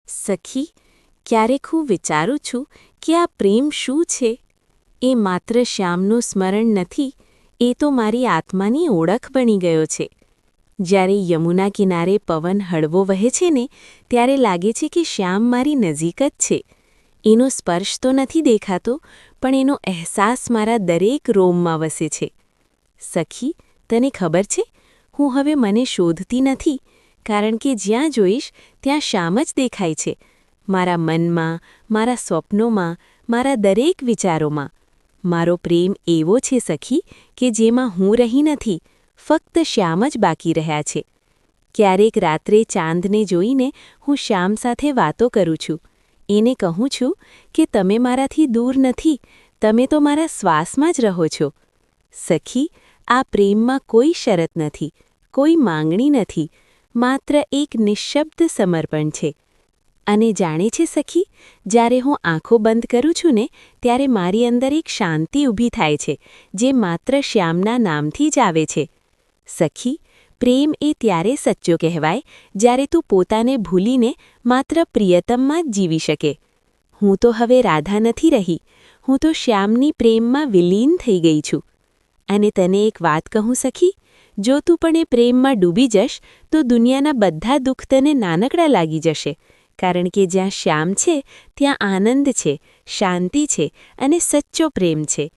સખી, ક્યારેક હું વિચારું છું કે આ પ્રેમ શું છે? એ માત્ર શ્યામનું સ્મરણ નથી, એ તો મારી આત્માની ઓળખ બની ગયો છે. જ્યારે યમુના કિનારે પવન હળવો વહે છે ને, ત્યારે લાગે છે કે શ્યામ મારી નજીક જ છે. એનો સ્પર્શ તો નથી દેખાતો, પણ એનો અહેસાસ મારા દરેક રોમમાં વસે છે. સખી, તને ખબર છે, હું હવે મને શોધતી નથી, કારણ કે જ્યાં જોઈશ ત્યાં શ્યામ જ દેખાય છે. મારા મનમાં, મારા સ્વપ્નોમાં, મારા દરેક વિચારોમાં. મારો પ્રેમ એવો છે સખી, કે જેમાં હું રહી નથી, ફક્ત શ્યામ જ બાકી રહ્યા છે. ક્યારેક રાત્રે ચાંદને જોઈને હું શ્યામ સાથે વાતો કરું છું. એને કહું છું કે તમે મારાથી દૂર નથી, તમે તો મારા શ્વાસમાં જ રહો છો. સખી, આ પ્રેમમાં કોઈ શરત નથી, કોઈ માંગણી નથી, માત્ર એક નિશ્શબ્દ સમર્પણ છે. અને જાણે છે સખી, જ્યારે હું આંખો બંધ કરું છું ને, ત્યારે મારી અંદર એક શાંતિ ઊભી થાય છે, જે માત્ર શ્યામના નામથી જ આવે છે. સખી, પ્રેમ એ ત્યારે સચ્ચો કહેવાય, જ્યારે તું પોતાને ભૂલીને માત્ર પ્રિયતમમાં જ જીવી શકે. હું તો હવે રાધા નથી રહી, હું તો શ્યામની પ્રેમમાં વિલીન થઈ ગઈ છું. અને તને એક વાત કહું સખી, જો તું પણ એ પ્રેમમાં ડૂબી જશ, તો દુનિયાના બધા દુઃખ તને નાનકડા લાગી જશે, કારણ કે જ્યાં શ્યામ છે, ત્યાં આનંદ છે, શાંતિ છે અને સચ્ચો પ્રેમ છે.